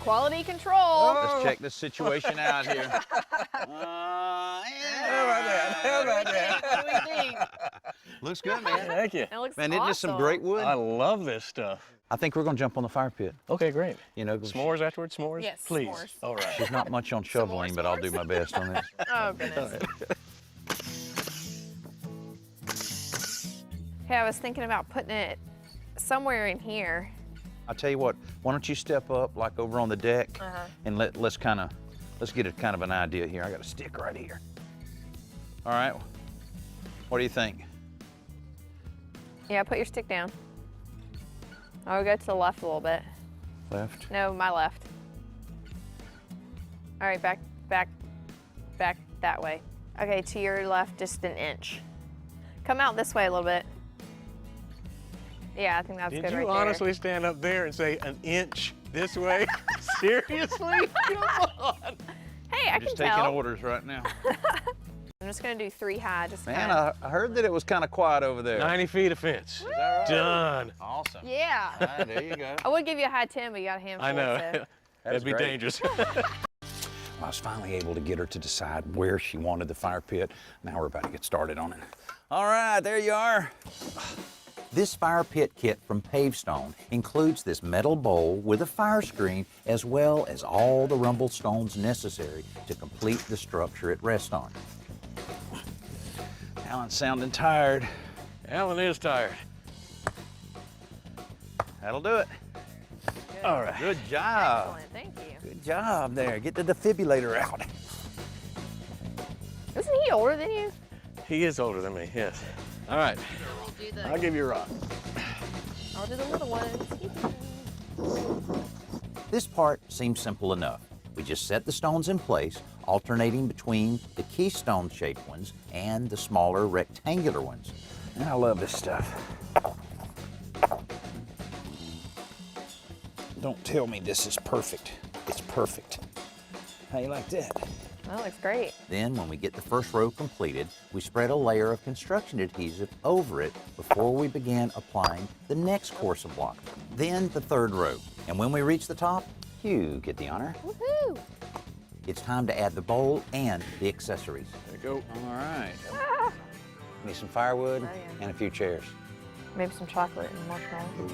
Quality control. Let's check this situation out here. How about that? How about that? What do we think? Looks good, man. Thank you. It looks Man, awesome. it's just some great wood. I love this stuff. I think we're gonna jump on the fire pit. Okay, great. You know, S'mores afterwards? S'mores? Yes, Please. s'mores. All right. there's not much on shoveling, but I'll do my best on this. Oh, goodness. Okay, I was thinking about putting it somewhere in here. I'll tell you what, why don't you step up like over on the deck and let's get a kind of an idea here. I got a stick right here. All right, what do you think? Yeah, put your stick down. I'll go to the left a little bit. Left? No, my left. All right, back that way. Okay, to your left, just an inch. Come out this way a little bit. Yeah, I think that's Did good you right honestly stand up there and say an inch this way? Seriously? Come on. there. Hey, I Just can taking tell. orders right now. I'm just gonna do 3 high, just Man, kinda. I heard that it was kind of quiet over there. 90 feet of fence. Is that right? Done. Awesome. Yeah. All right, there you go. I would give you a high 10, but you got a handful. I know. So. That'd be great. dangerous. I was finally able to get her to decide where she wanted the fire pit. Now we're about to get started on it. All right, there you are. This fire pit kit from Pavestone includes this metal bowl with a fire screen, as well as all the rumble stones necessary to complete the structure it rests on. Alan's sounding tired. Alan is tired. That'll do it. Good. All right. Good job. Excellent, thank you. Good job there. Get the defibrillator out. Isn't he older than you? He is older than me, yes. All right. I'll give you a rock. I'll do the little ones. This part seems simple enough. We just set the stones in place, alternating between the keystone-shaped ones and the smaller rectangular ones. And I love this stuff. Don't tell me this is perfect. It's perfect. How you like that? That looks great. Then, when we get the first row completed, we spread a layer of construction adhesive over it before we begin applying the next course of block. Then the third row. And when we reach the top, you get the honor. Woohoo! It's time to add the bowl and the accessories. There you go. All right. Ah, Need some firewood Oh, yeah. and a few chairs. maybe some chocolate and marshmallows.